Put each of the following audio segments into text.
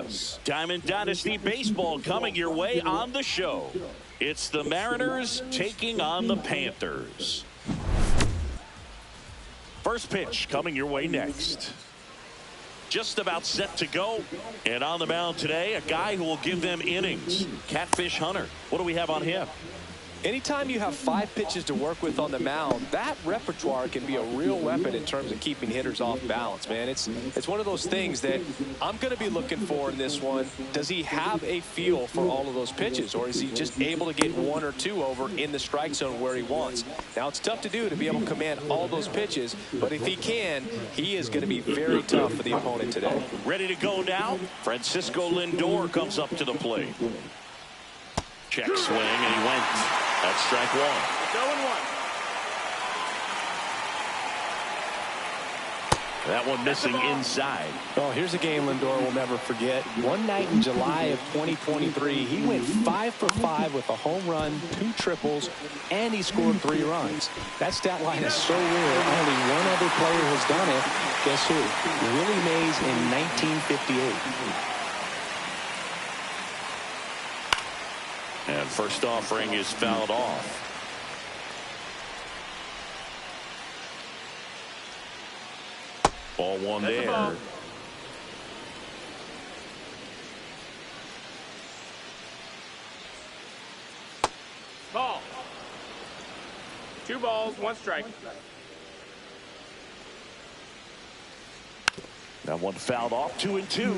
us. Diamond Dynasty Baseball coming your way on the show. It's the Mariners taking on the Panthers. First pitch coming your way next. Just about set to go. And on the mound today, a guy who will give them innings. Catfish Hunter. What do we have on him? Anytime you have 5 pitches to work with on the mound, that repertoire can be a real weapon in terms of keeping hitters off balance, man. It's one of those things that I'm going to be looking for in this one. Does he have a feel for all of those pitches, or is he just able to get 1 or 2 over in the strike zone where he wants? Now, it's tough to do to be able to command all those pitches, but if he can, he is going to be very tough for the opponent today. Ready to go now? Francisco Lindor comes up to the plate. Check swing, and he went. That's strike 1. 0-1. That one missing inside. Oh, here's a game Lindor will never forget. One night in July of 2023, he went 5 for 5 with a home run, 2 triples, and he scored 3 runs. That stat line is so rare. Only one other player has done it. Guess who? Willie Mays in 1958. And first offering is fouled off. Ball 1 there. Ball. 2 balls, 1 strike. That one fouled off. 2-2.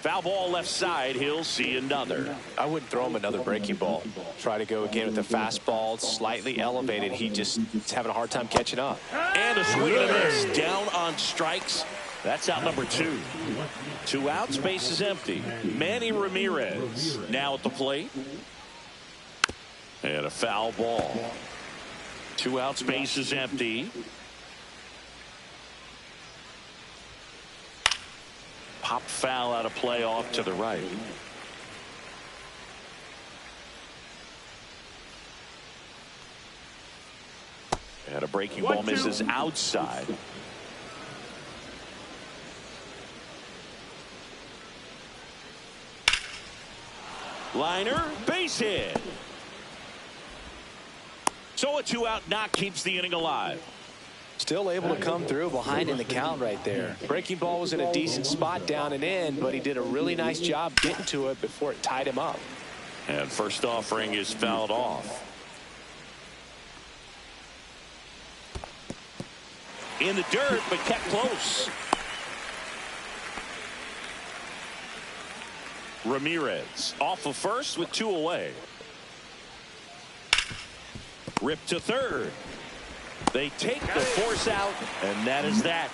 Foul ball left side. He'll see another. I wouldn't throw him another breaking ball. Try to go again with the fastball, slightly elevated. He just is having a hard time catching up. And a swing and a miss. Down on strikes. That's out number 2. 2 outs. Base is empty. Manny Ramirez now at the plate. And a foul ball. 2 outs. Base is empty. Pop foul out of play off to the right. And a breaking ball misses outside. Liner, base hit. So a 2-out knock keeps the inning alive. Still able to come through behind in the count right there. Breaking ball was in a decent spot down and in, but he did a really nice job getting to it before it tied him up. And first offering is fouled off. In the dirt, but kept close. Ramirez off of first with 2 away. Ripped to third. They take the force out, and that is that.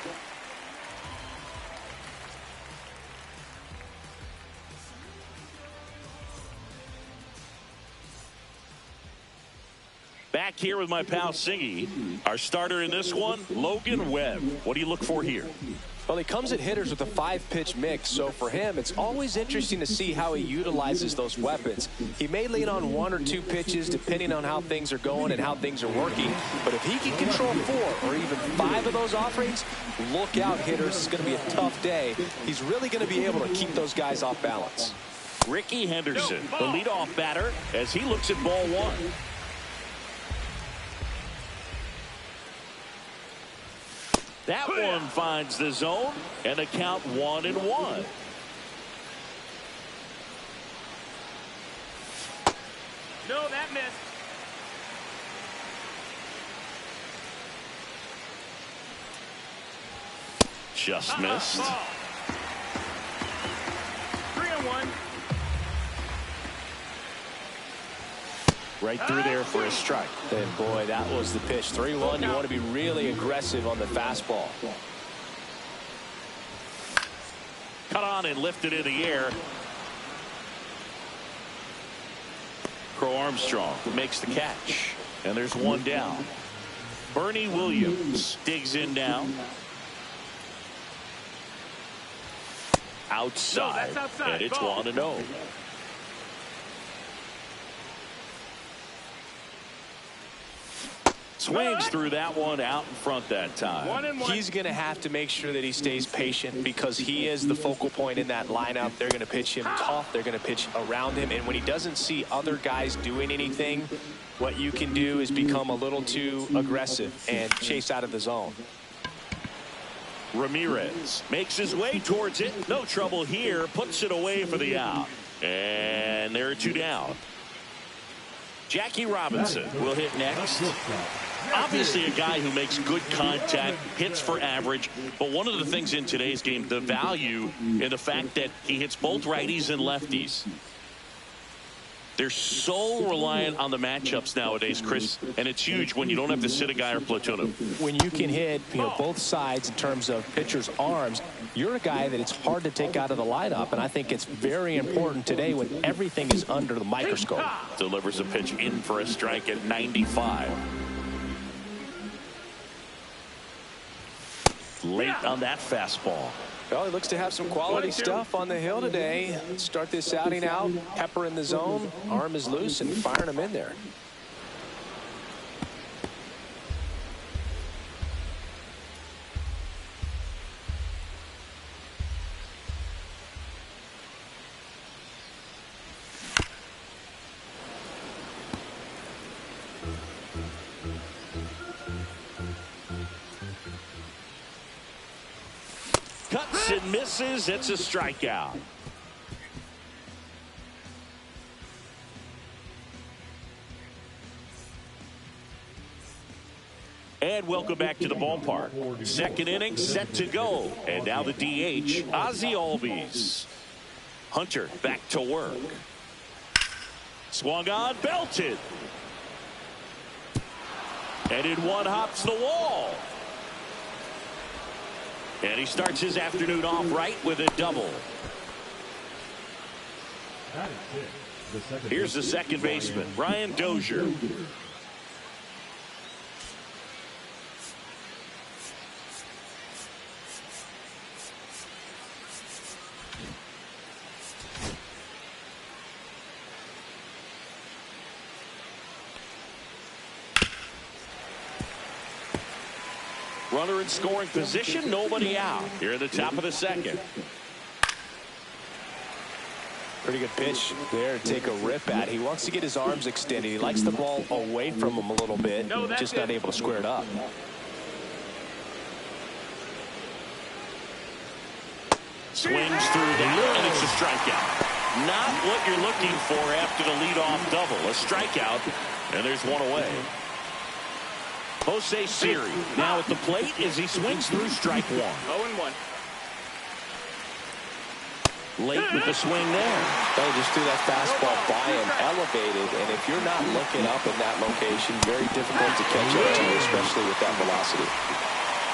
Back here with my pal Singy. Our starter in this one, Logan Webb. What do you look for here? Well, he comes at hitters with a 5-pitch mix, so for him, it's always interesting to see how he utilizes those weapons. He may lean on 1 or 2 pitches depending on how things are going and how things are working, but if he can control 4 or even 5 of those offerings, look out, hitters. It's going to be a tough day. He's really going to be able to keep those guys off balance. Ricky Henderson, the leadoff batter, as he looks at ball 1. That one finds the zone, and the count 1-1. No, that missed. Just missed. 3-1. Right through there for a strike. And boy, that was the pitch. 3-1. You want to be really aggressive on the fastball. Cut on and lifted in the air. Crow Armstrong makes the catch. And there's one down. Bernie Williams digs in now. outside. No, that's outside. And it's Ball. 1-0. Swings through that one out in front that time. 1-1. He's going to have to make sure that he stays patient because he is the focal point in that lineup. They're going to pitch him tough. They're going to pitch around him. And when he doesn't see other guys doing anything, what you can do is become a little too aggressive and chase out of the zone. Ramirez makes his way towards it. No trouble here. Puts it away for the out. And there are 2 down. Jackie Robinson will hit next. Obviously a guy who makes good contact, hits for average, but one of the things in today's game, the value in the fact that he hits both righties and lefties. They're so reliant on the matchups nowadays, Chris, and it's huge when you don't have to sit a guy or platoon him. When you can hit, both sides in terms of pitchers' arms, you're a guy that it's hard to take out of the lineup, and I think it's very important today when everything is under the microscope. Delivers a pitch in for a strike at 95. Late on that fastball. Well, he looks to have some quality stuff on the hill today. Start this outing out, pepper in the zone, arm is loose, and firing him in there. Cuts and misses. It's a strikeout. And welcome back to the ballpark. Second inning set to go. And now the DH, Ozzie Albies. Hunter back to work. Swung on, belted. And in one hops the wall. And he starts his afternoon off right with a double. Here's the second baseman, Brian Dozier. Runner in scoring position, nobody out. Here at the top of the second. Pretty good pitch there to take a rip at. He wants to get his arms extended. He likes the ball away from him a little bit, just not able to square it up. Swings through that, and it's a strikeout. Not what you're looking for after the leadoff double. A strikeout, and there's one away. Jose Siri now at the plate as he swings through strike one. 0-1. Late with the swing there. They just threw that fastball by him, elevated, and if you're not looking up in that location, very difficult to catch up to you, especially with that velocity.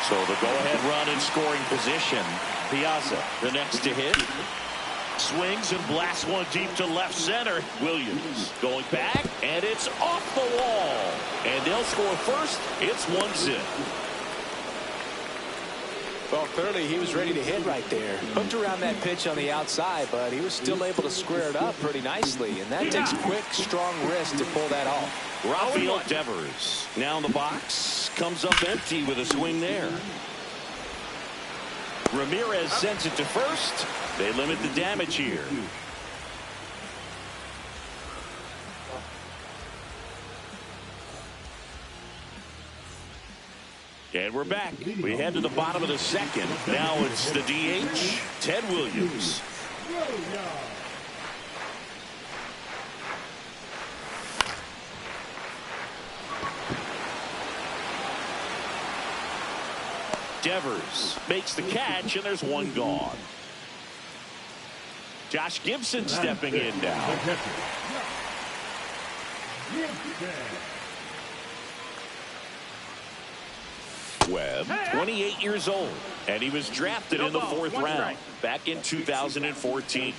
So the go-ahead run in scoring position. Piazza, the next to hit. Swings and blasts one deep to left center. Williams going back, and it's off the wall. And they'll score first. It's 1-0. Well, clearly he was ready to hit right there. Hooked around that pitch on the outside, but he was still able to square it up pretty nicely. And that takes quick, strong wrist to pull that off. Rafael Devers now in the box. Comes up empty with a swing there. Ramirez sends it to first. They limit the damage here. And we're back. We head to the bottom of the second. Now it's the DH, Ted Williams. Devers makes the catch, and there's one gone. Josh Gibson stepping in now. Webb, 28 years old, and he was drafted in the 4th round back in 2014.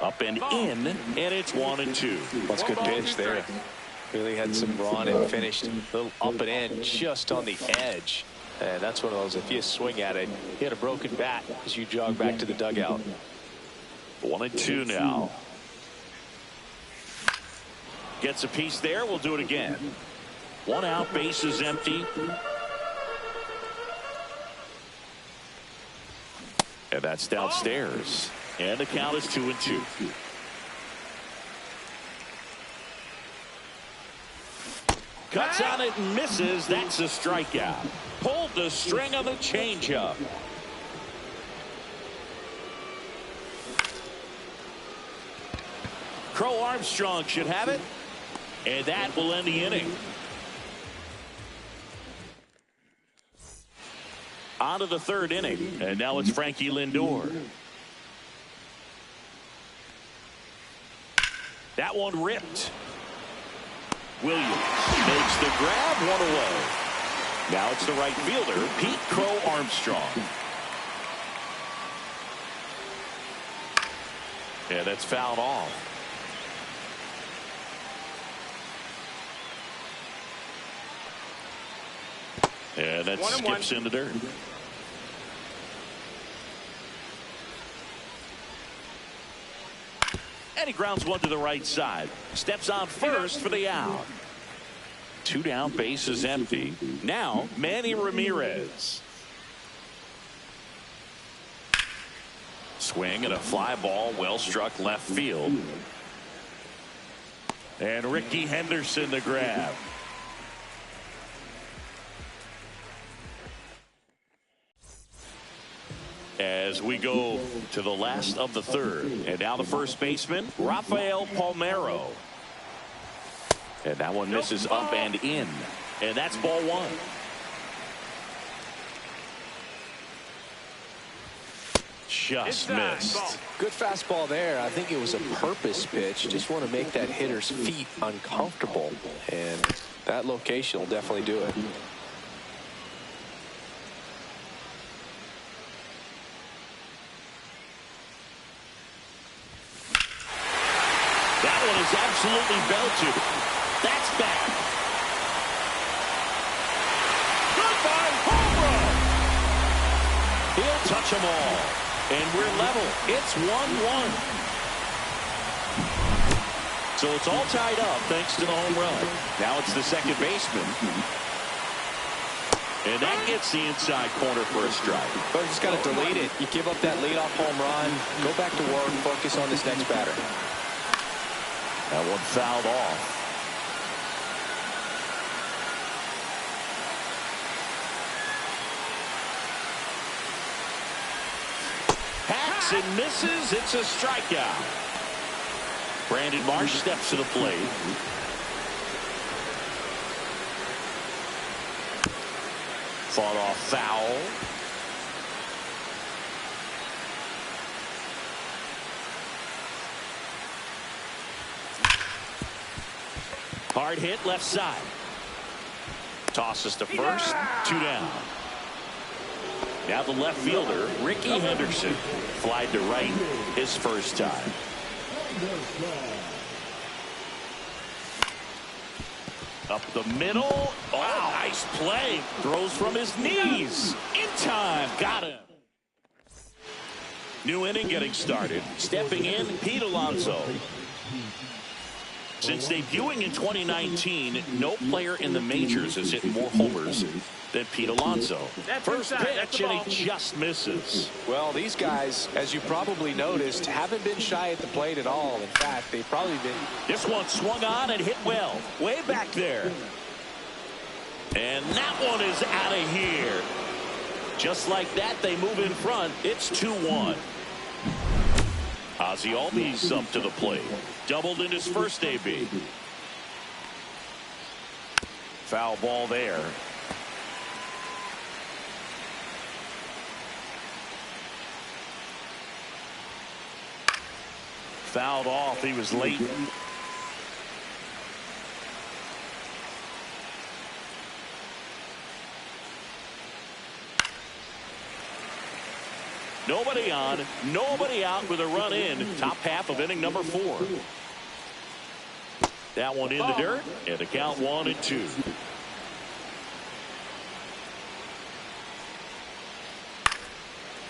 Up and in, and it's 1-2. That's a good pitch there. Really had some run and finished a little up and in, just on the edge. And that's one of those, if you swing at it, you hit a broken bat as you jog back to the dugout. 1-2 now. Gets a piece there. We'll do it again. 1 out, base is empty. And that's downstairs. And the count is 2-2. Cuts on it and misses. That's a strikeout. Pulled the string on the changeup. Crow Armstrong should have it. And that will end the inning. On to the 3rd inning. And now it's Frankie Lindor. That one ripped. Williams makes the grab, 1 away. Now it's the right fielder, Pete Crow Armstrong. And that's fouled off. And that skips in the dirt. And he grounds one to the right side. Steps on first for the out. 2 down, base is empty. Now, Manny Ramirez. Swing and a fly ball, well struck left field. And Ricky Henderson the grab. As we go to the last of the 3rd. And now the first baseman, Rafael Palmeiro. And that one misses up and in. And that's ball 1. Just missed. Good fastball there. I think it was a purpose pitch. Just want to make that hitter's feet uncomfortable. And that location will definitely do it. Absolutely belted. That's back. Goodbye, home run. He'll touch them all. And we're level. It's 1-1. So it's all tied up thanks to the home run. Now it's the second baseman. And that gets the inside corner for a strike. But you just got to delete it. You give up that leadoff home run. Go back to work. Focus on this next batter. That one fouled off. Hacks and misses. It's a strikeout. Brandon Marsh steps to the plate. Fought off foul. Hard hit left side. Tosses to first. 2 down. Now the left fielder, Ricky Henderson. Flied to right his first time. Up the middle. Oh, nice play. Throws from his knees. In time. Got him. New inning getting started. Stepping in, Pete Alonso. Since debuting in 2019, no player in the majors has hit more homers than Pete Alonso. First pitch, and he just misses. Well, these guys, as you probably noticed, haven't been shy at the plate at all. In fact, they've probably been. This one swung on and hit well. Way back there. And that one is out of here. Just like that, they move in front. It's 2-1. Ozzie Albies up to the plate. Doubled in his first AB. Foul ball there. Fouled off. He was late. Nobody on, nobody out with a run in. Top half of inning number 4. That one in the dirt, and the count 1-2.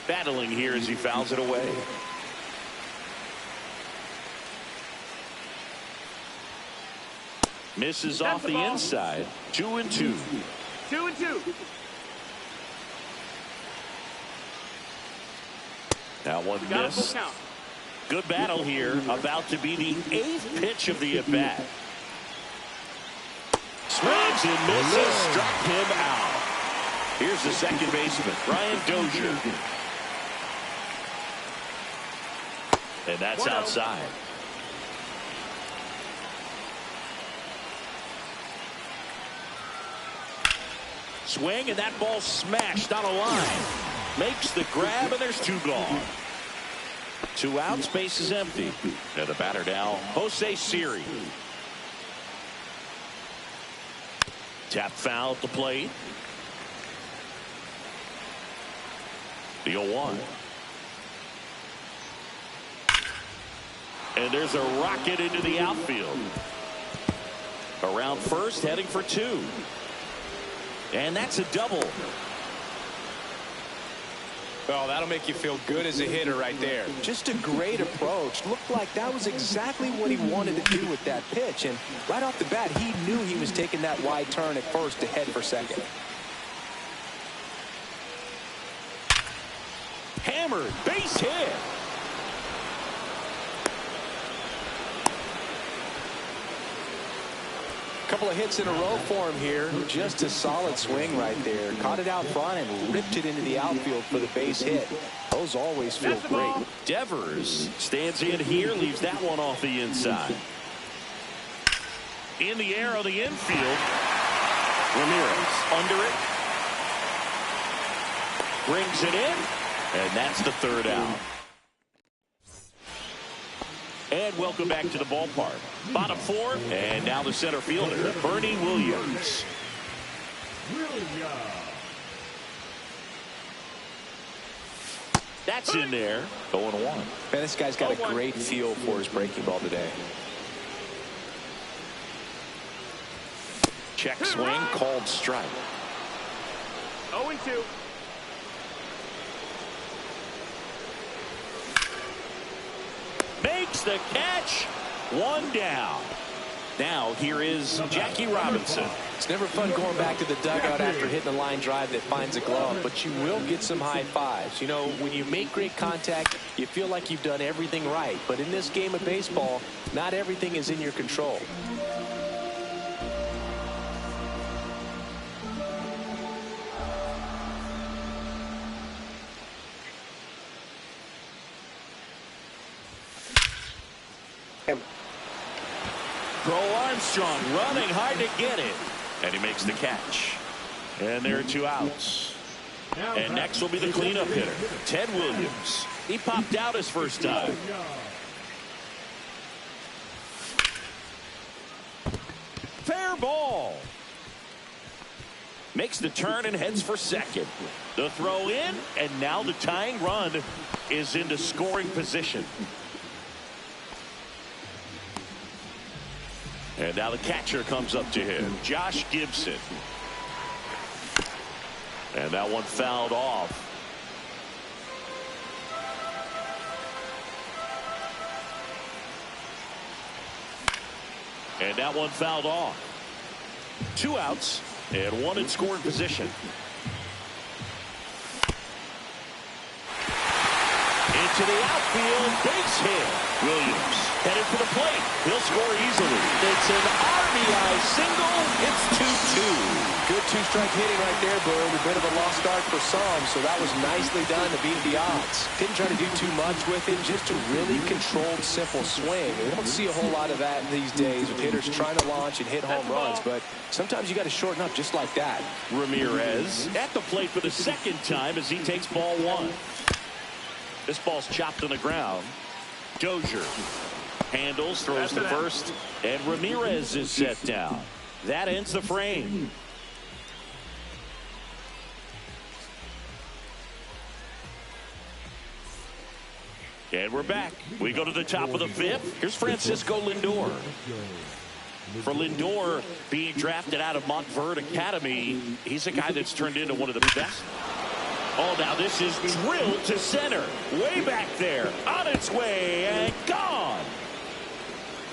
Battling here as he fouls it away. Misses off the inside. 2-2. 2-2. That one missed. Good battle here. About to be the 8th pitch of the at-bat. Swings and misses. Struck him out. Here's the second baseman, Brian Dozier. And that's outside. Swing, and that ball smashed on a line. Makes the grab, and there's 2 gone. 2 outs, base is empty. And the batter now, Jose Siri. Tap foul at the plate. The 0-1. And there's a rocket into the outfield. Around first, heading for 2. And that's a double. Well, that'll make you feel good as a hitter right there. Just a great approach. Looked like that was exactly what he wanted to do with that pitch. And right off the bat, he knew he was taking that wide turn at first to head for second. Hammered, base hit. Couple of hits in a row for him here. Just a solid swing right there. Caught it out front and ripped it into the outfield for the base hit. Those always feel great. Devers stands in here, leaves that one off the inside. In the air on the infield. Ramirez under it. Brings it in. And that's the 3rd out. And welcome back to the ballpark. Bottom 4, and now the center fielder, Bernie Williams. That's in there. 0-1. Man, this guy's got a great feel for his breaking ball today. Check swing, called strike. 0-2. Makes the catch. 1 down. Now here is Jackie Robinson. It's never fun going back to the dugout after hitting a line drive that finds a glove, but you will get some high fives. You know, when you make great contact, you feel like you've done everything right. But in this game of baseball, not everything is in your control. Pro Armstrong running hard to get it. And he makes the catch. And there are 2 outs. And next will be the cleanup hitter, Ted Williams. He popped out his first time. Fair ball. Makes the turn and heads for second. The throw in, and now the tying run is into scoring position. And now the catcher comes up to him, Josh Gibson. And that one fouled off. And that one fouled off. 2 outs and 1 in scoring position. Into the outfield, base hit. Williams headed for the plate. He'll score easily. It's an RBI single. It's 2-2. Good 2-strike hitting right there, Boone. A bit of a lost start for some, so that was nicely done to beat the odds. Didn't try to do too much with it, just a really controlled, simple swing. We don't see a whole lot of that these days with hitters trying to launch and hit home runs, but sometimes you got to shorten up just like that. Ramirez at the plate for the 2nd time as he takes ball 1. This ball's chopped on the ground. Dozier handles, throws to first, and Ramirez is set down. That ends the frame. And we're back. We go to the top of the fifth. Here's Francisco Lindor. For Lindor, being drafted out of Montverde Academy, he's a guy that's turned into one of the best. Oh, now this is drilled to center. Way back there. On its way and gone.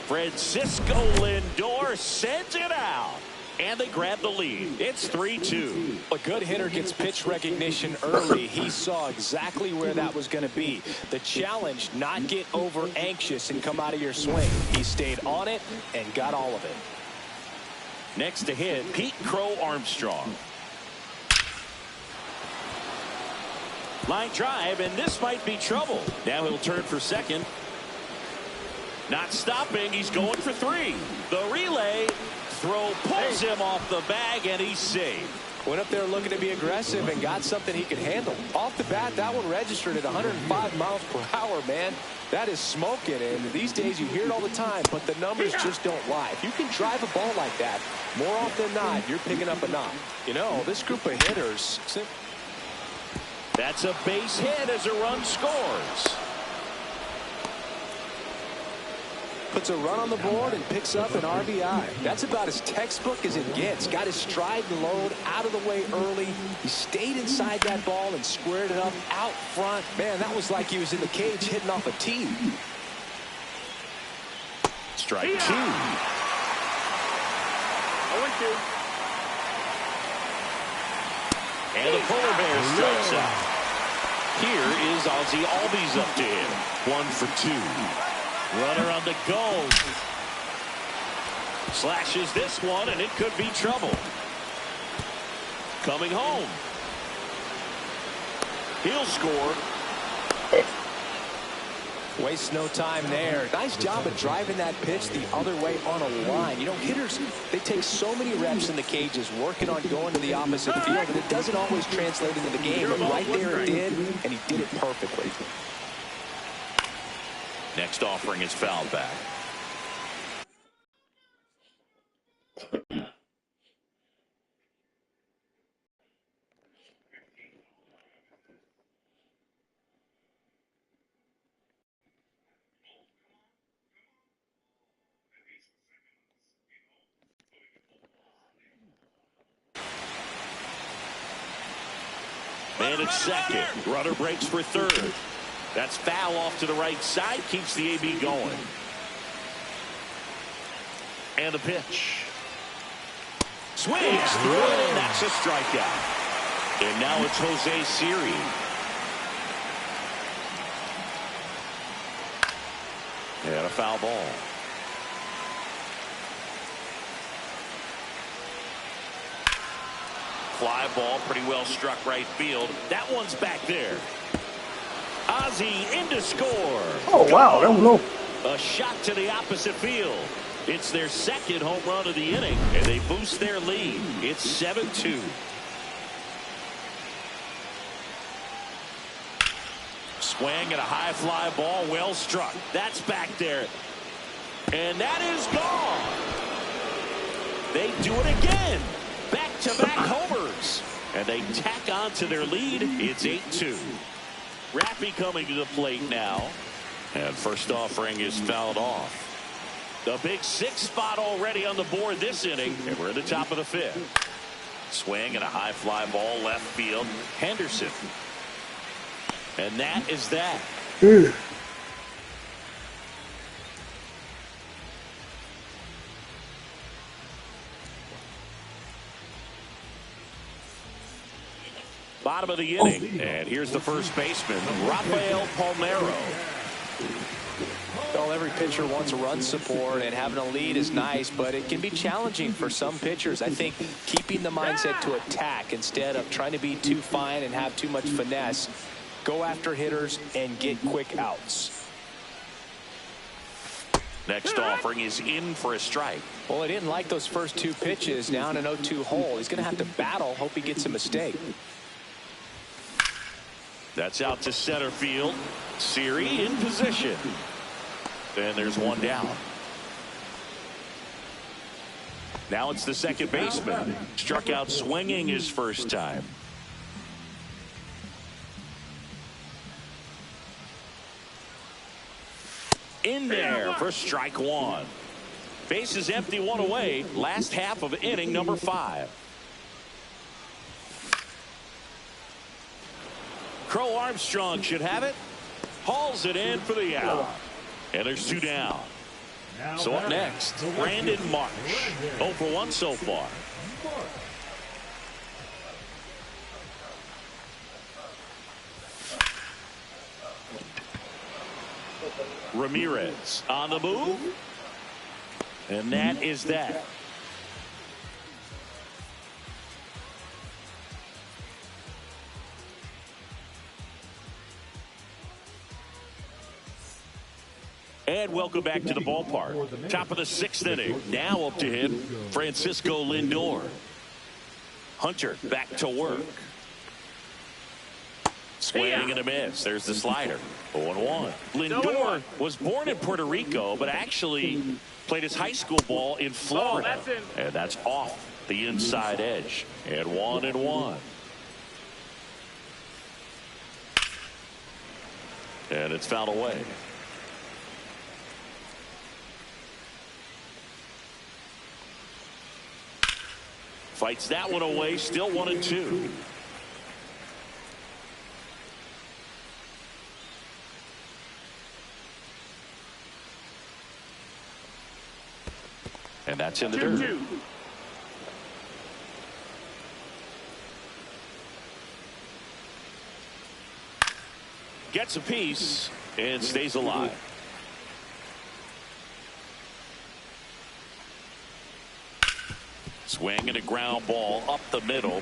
Francisco Lindor sends it out. And they grab the lead. It's 3-2. A good hitter gets pitch recognition early. He saw exactly where that was going to be. The challenge, not get over anxious and come out of your swing. He stayed on it and got all of it. Next to hit, Pete Crow Armstrong. Line drive, and this might be trouble. Now he'll turn for second. Not stopping. He's going for three. The relay. Throw pulls him off the bag, and he's safe. Went up there looking to be aggressive and got something he could handle. Off the bat, that one registered at 105 miles per hour, man. That is smoking, and these days you hear it all the time, but the numbers just don't lie. If you can drive a ball like that, more often than not, you're picking up a knock. You know, this group of hitters... That's a base hit as a run scores. Puts a run on the board and picks up an RBI. That's about as textbook as it gets. Got his stride and load out of the way early. He stayed inside that ball and squared it up out front. Man, that was like he was in the cage hitting off a tee. Strike 2. 0-2. And the Polar Bear strikes out. Here is Ozzie Albies up to him. 1 for 2. Runner on the go. Slashes this one, and it could be trouble. Coming home. He'll score. Wastes no time there. Nice job of driving that pitch the other way on a line. You know, hitters, they take so many reps in the cages working on going to the opposite field, and it doesn't always translate into the game. But right there it did, and he did it perfectly. Next offering is fouled back. And it's second. Runner breaks for third. That's foul off to the right side. Keeps the AB going. And the pitch. Swings through it, and that's a strikeout. And now it's Jose Siri. And a foul ball. Fly ball, pretty well struck right field. That one's back there. Ozzie in to score. Oh, wow. That was low. A shot to the opposite field. It's their second home run of the inning, and they boost their lead. It's 7-2. Swing and a high fly ball, well struck. That's back there. And that is gone. They do it again. Back-to-back homers. And they tack on to their lead. It's 8-2. Rappy coming to the plate now. And first offering is fouled off. The big 6 spot already on the board this inning. And we're at the top of the 5th. Swing and a high fly ball left field. Henderson. And that is that. Bottom of the inning. And here's the first baseman, Rafael Palmeiro. Well, every pitcher wants run support, and having a lead is nice, but it can be challenging for some pitchers. I think keeping the mindset to attack instead of trying to be too fine and have too much finesse. Go after hitters and get quick outs. Next offering is in for a strike. Well, he didn't like those first 2 pitches. Now in an 0-2 hole. He's going to have to battle. Hope he gets a mistake. That's out to center field. Siri in position. And there's one down. Now it's the second baseman. Struck out swinging his first time. in there for strike one. Base is empty, one away. Last half of inning number 5. Crow Armstrong should have it. Hauls it in for the out. And there's 2 down. So up next, Brandon Marsh. 0 for 1 so far. Ramirez on the move. And that is that. And welcome back to the ballpark. Top of the 6th inning. Now up to hit Francisco Lindor. Hunter back to work. Swing and a miss. There's the slider. 0-1. Lindor was born in Puerto Rico, but actually played his high school ball in Florida. And that's off the inside edge. And 1-1. And it's fouled away. Fights that one away. Still 1-2. And that's in the dirt. Gets a piece and stays alive. Swing and a ground ball up the middle.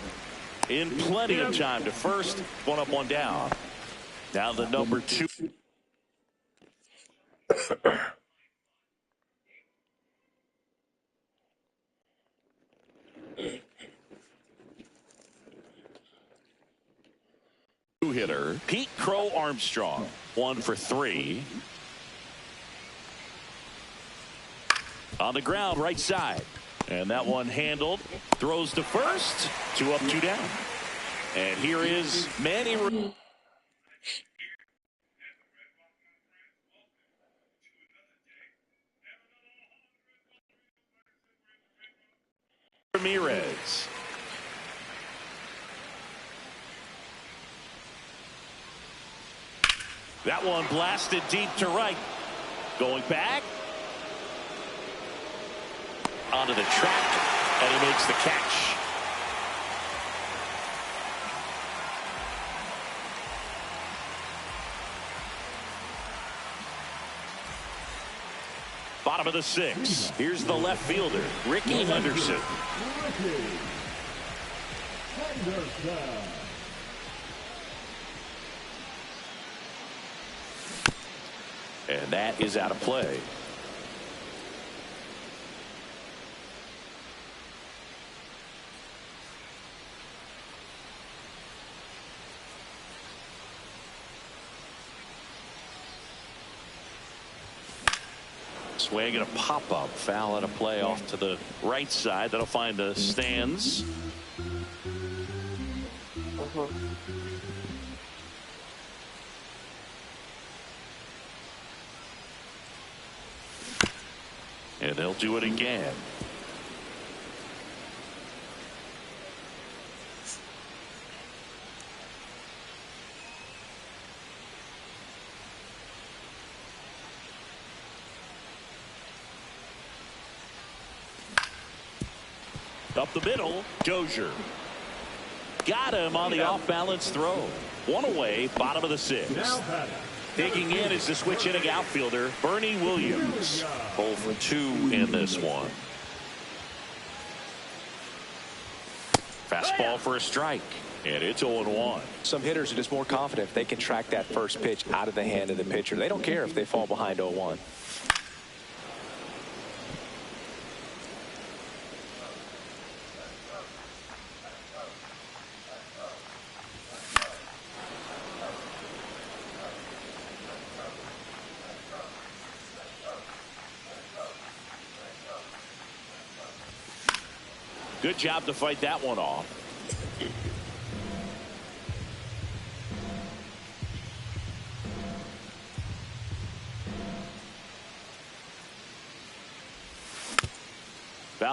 In plenty of time to first. 1 up, 1 down. Now the number 2. Hitter Pete Crow Armstrong. 1 for 3. On the ground, right side. And that one handled. Throws to first. 2 up, 2 down. And here is Manny Ramirez. That one blasted deep to right. Going back. Onto the track. And he makes the catch. Bottom of the 6th. Here's the left fielder, Ricky Henderson. And that is out of play. Swing and a pop-up. Foul and a play off to the right side. That'll find the stands. And they'll do it again. Up the middle, Dozier. Got him on the off-balance throw. 1 away, bottom of the 6th. Digging in is the switch hitting outfielder, Bernie Williams. 0 for 2 in this one. Fastball for a strike. And it's 0-1. Some hitters are just more confident if they can track that first pitch out of the hand of the pitcher. They don't care if they fall behind 0-1. Good job to fight that one off.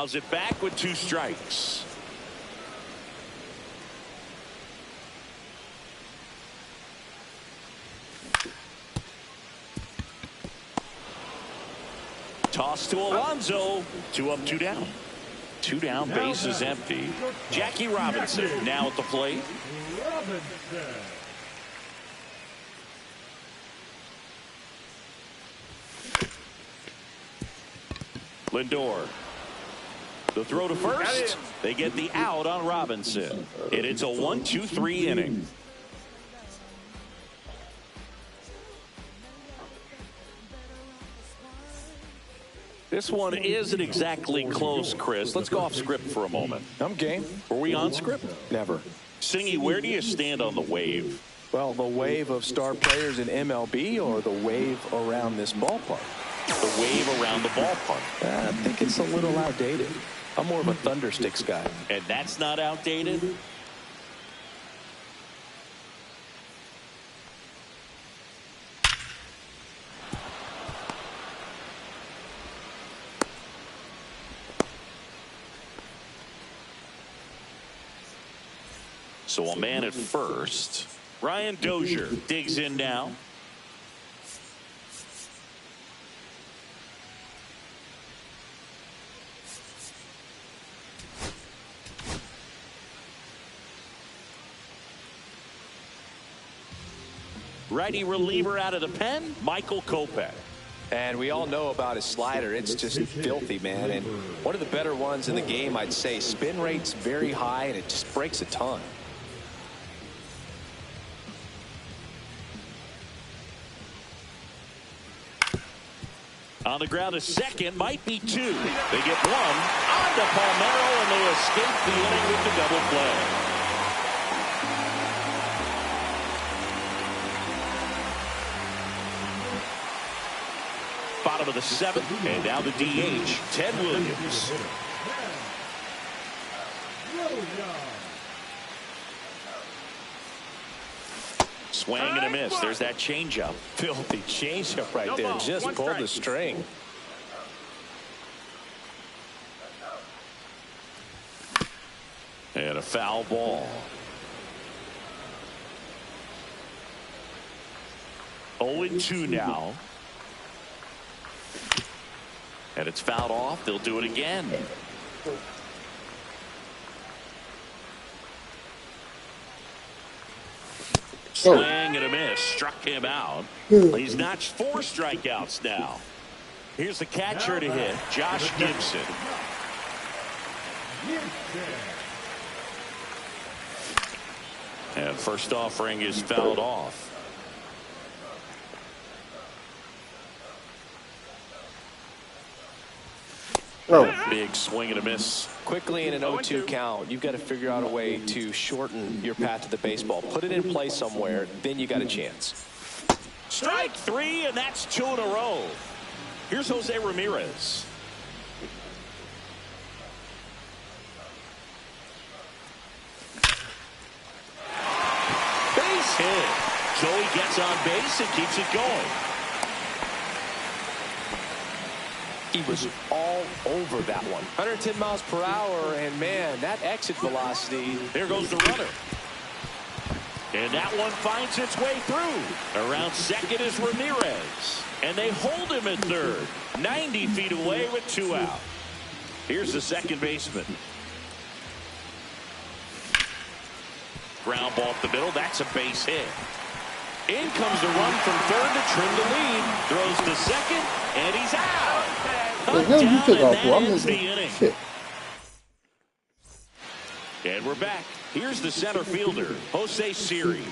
Fouls it back with 2 strikes. Toss to Alonso. 2 up, 2 down. 2 down, base is empty. Jackie Robinson now at the plate. Lindor. The throw to first. They get the out on Robinson. And it's a 1-2-3 inning. This one isn't exactly close, Chris. Let's go off script for a moment. I'm game. Were we on script? Never. Singy, where do you stand on the wave? Well, the wave of star players in MLB or the wave around this ballpark? The wave around the ballpark. I think it's a little outdated. I'm more of a thundersticks guy. And that's not outdated? So a man at first. Ryan Dozier digs in now. Righty reliever out of the pen, Michael Kopech. And we all know about his slider. It's just filthy, man. And one of the better ones in the game, I'd say. Spin rate's very high, and it just breaks a ton. On the ground, a second, might be 2. They get 1 on to Palmeiro, and they escape the inning with the double play. Bottom of the 7th, and now the DH, Ted Williams. Swing and a miss. There's that changeup. Filthy changeup right there. Just pulled the string. And a foul ball. 0-2 now. And it's fouled off. They'll do it again. Swing and a miss. Struck him out. He's notched 4 strikeouts now. Here's the catcher to hit, Josh Gibson. And first offering is fouled off. Big swing and a miss. Quickly in an 0-2 count, you've got to figure out a way to shorten your path to the baseball. Put it in play somewhere, then you got a chance. Strike 3, and that's 2 in a row. Here's Jose Ramirez. Base hit. Joey gets on base and keeps it going. He was all over that one. 110 miles per hour, and man, that exit velocity. There goes the runner. And that one finds its way through. Around second is Ramirez. And they hold him at third. 90 feet away with 2 out. Here's the second baseman. Ground ball up the middle. That's a base hit. In comes the run from third to trim the lead. Throws to second, and he's out. Down, and that ends the inning. And we're back. Here's the center fielder, Jose Siri.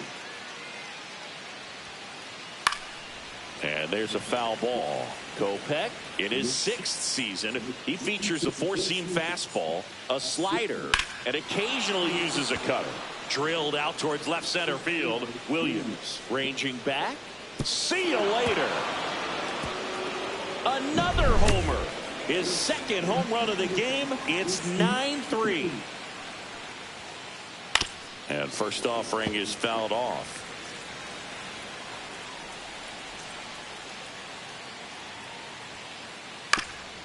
And there's a foul ball. Kopech, in his 6th season, he features a 4-seam fastball, a slider, and occasionally uses a cutter. Drilled out towards left center field. Williams ranging back. See you later. Another homer. His 2nd home run of the game. It's 9-3. And first offering is fouled off.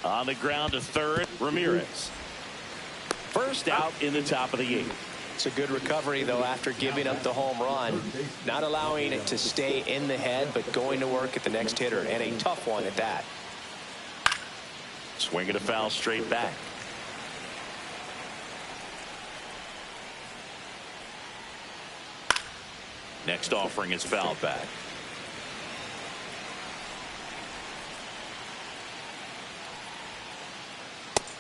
On the ground to third, Ramirez. first out in the top of the 8th. It's a good recovery, though, after giving up the home run. Not allowing it to stay in the head, but going to work at the next hitter, and a tough one at that. Swing and a foul straight back. Next offering is fouled back.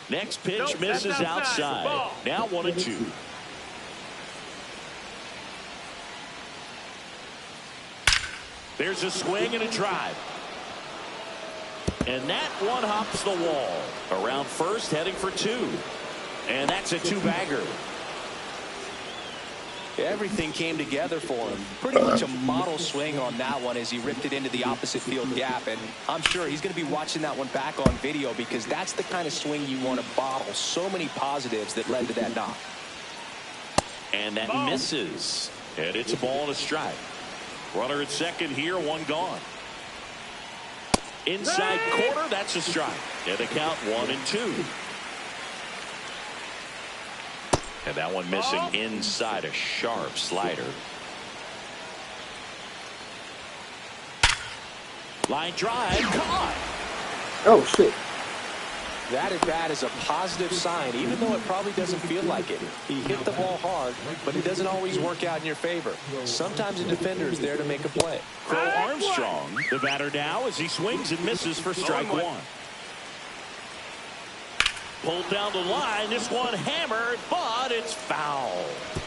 Next pitch misses outside. Now 1-2. There's a swing and a drive. And that one hops the wall. Around first, heading for 2. And that's a 2-bagger. Everything came together for him. Pretty much a model swing on that one as he ripped it into the opposite field gap. And I'm sure he's going to be watching that one back on video, because that's the kind of swing you want to bottle. So many positives that led to that knock. And that misses. And it's a ball and a strike. Runner at second here, 1 gone. Inside corner, that's a strike. And the count 1-2. And that one missing inside, a sharp slider. Line drive, caught. Oh, shit. That at bat is a positive sign, even though it probably doesn't feel like it. He hit the ball hard, but it doesn't always work out in your favor. Sometimes a defender is there to make a play. Crow Armstrong, the batter now, as he swings and misses for strike 1. Pulled down the line. This one hammered, but it's foul.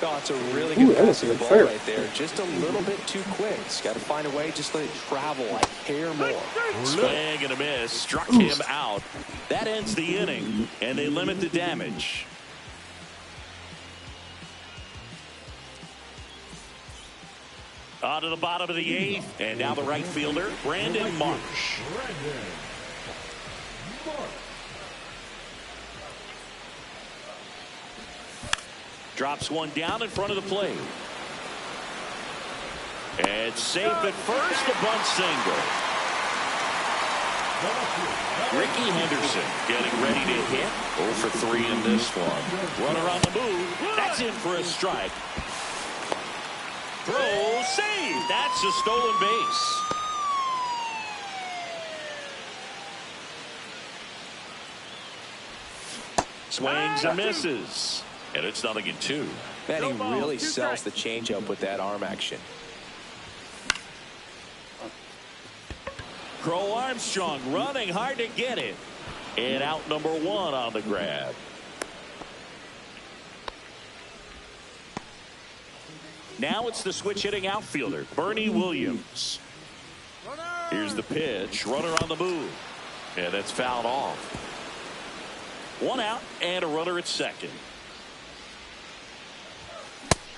Oh, it's a really good passing ball right there. Just a little bit too quick. He's got to find a way, just let it travel like hair more. Swing and a miss. Struck him out. That ends the inning, and they limit the damage. On to the bottom of the 8th, and now the right fielder, Brandon Marsh. Drops one down in front of the plate. And safe at first, a bunt single. Ricky Henderson getting ready to hit. 0 for 3 in this one. Runner on the move. That's in for a strike. Throw, save. That's a stolen base. Swings and misses. And it's 0-2. Man, he really sells the changeup with that arm action. Crow Armstrong running hard to get it. And out number 1 on the grab. Now it's the switch hitting outfielder, Bernie Williams. Here's the pitch. Runner on the move. And that's fouled off. 1 out and a runner at second.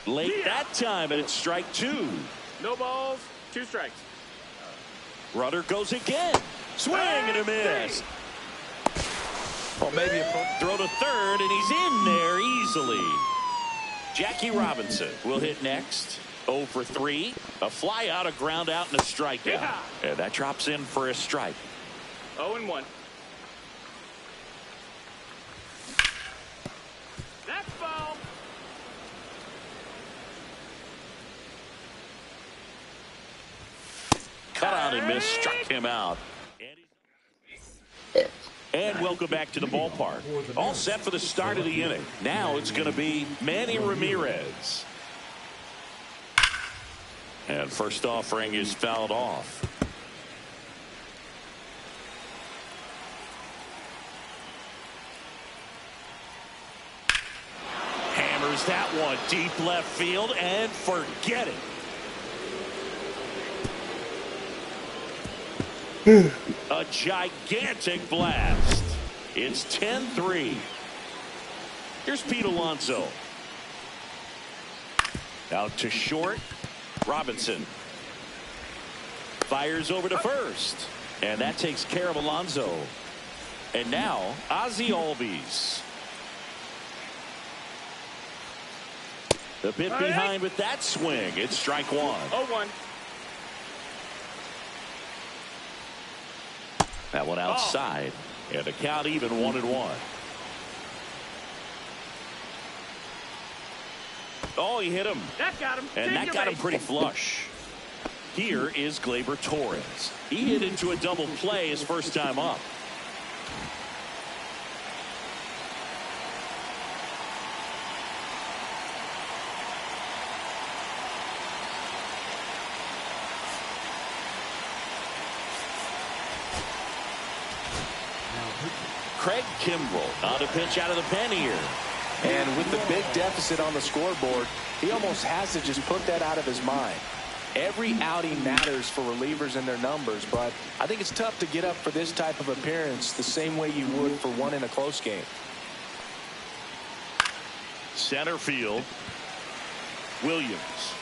Late that time, and it's strike 2. No balls, 2 strikes. Runner goes again. Swing and a miss. Well, maybe a throw to third, and he's in there easily. Jackie Robinson will hit next. 0 for 3. A fly out, a ground out, and a strikeout. Yeah. And that drops in for a strike. 0-1. That's ball. Cut out and miss, struck him out. And welcome back to the ballpark. All set for the start of the inning. Now it's going to be Manny Ramirez. And first offering is fouled off. Hammers that one deep left field and forget it. A gigantic blast. It's 10-3. Here's Pete Alonso. Out to short. Robinson fires over to first. And that takes care of Alonso. And now Ozzie Albies. The bit behind with that swing. It's strike 1. 0-1. That one outside. And the count even 1-1. Oh, he hit him. That got him. And that got him pretty flush. Here is Gleyber Torres. He hit into a double play his first time up. Craig Kimbrell on a pitch out of the pen here. And with the big deficit on the scoreboard, he almost has to just put that out of his mind. Every outing matters for relievers and their numbers, but I think it's tough to get up for this type of appearance the same way you would for one in a close game. Center field. Williams.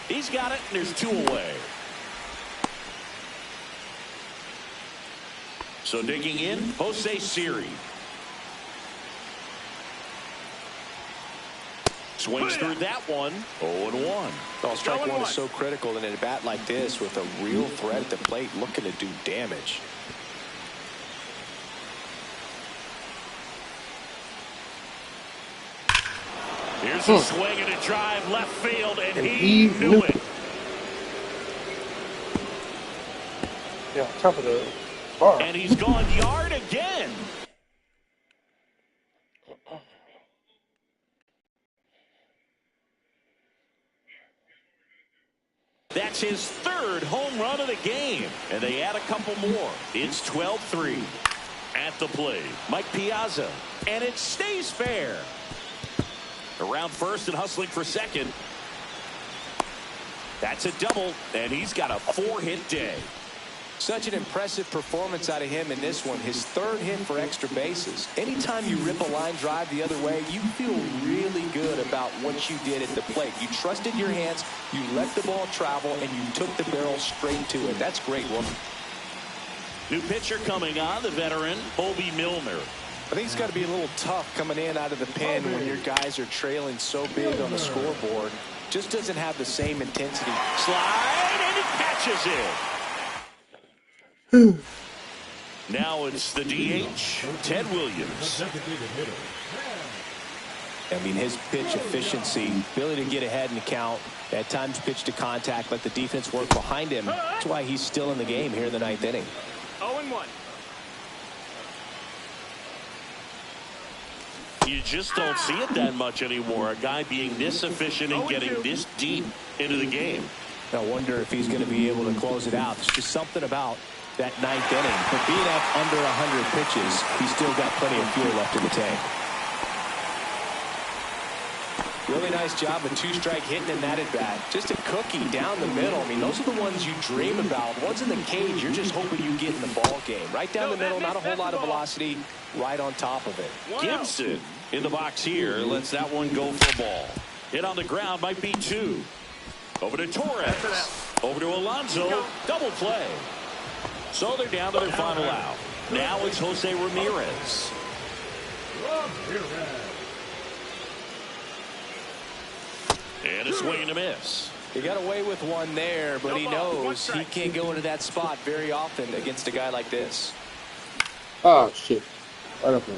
He's got it, and there's 2 away. So digging in, Jose Siri. Swings through that one. 0-1. Well, strike one is so critical in a bat like this with a real threat at the plate looking to do damage. Here's a swing and a drive left field, and he knew it. Yeah, top of the bar. And he's gone yard again. That's his 3rd home run of the game, and they add a couple more. It's 12-3. At the plate, Mike Piazza, and it stays fair. Around first and hustling for second. That's a double, and he's got a 4-hit day. Such an impressive performance out of him in this one. His 3rd hit for extra bases. Anytime you rip a line drive the other way, you feel really good about what you did at the plate. You trusted your hands, you let the ball travel, and you took the barrel straight to it. That's great work. New pitcher coming on, the veteran, Bobby Milner. I think it's got to be a little tough coming in out of the pen when your guys are trailing so big on the scoreboard. Just doesn't have the same intensity. Slide, and he catches it. Now it's the DH, Ted Williams. I mean, his pitch efficiency, ability to get ahead in the count, at times pitch to contact, let the defense work behind him. That's why he's still in the game here in the 9th inning. 0-1. You just don't see it that much anymore. A guy being this efficient and getting this deep into the game. I wonder if he's going to be able to close it out. There's just something about that 9th inning. But being up under 100 pitches, he's still got plenty of fuel left in the tank. Really nice job with 2-strike hitting in that at bat. Just a cookie down the middle. I mean, those are the ones you dream about. Ones in the cage, you're just hoping you get in the ball game. Right down the middle, not a whole lot of velocity, right on top of it. Gibson in the box here lets that one go for a ball. Hit on the ground might be 2. Over to Torres. Over to Alonso. Double play. So they're down to their final out. Now it's Jose Ramirez. And a swing and a miss. He got away with one there, but he knows he can't go into that spot very often against a guy like this. Oh, shit. Right up there.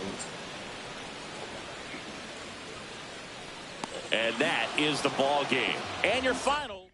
And that is the ball game. And your final.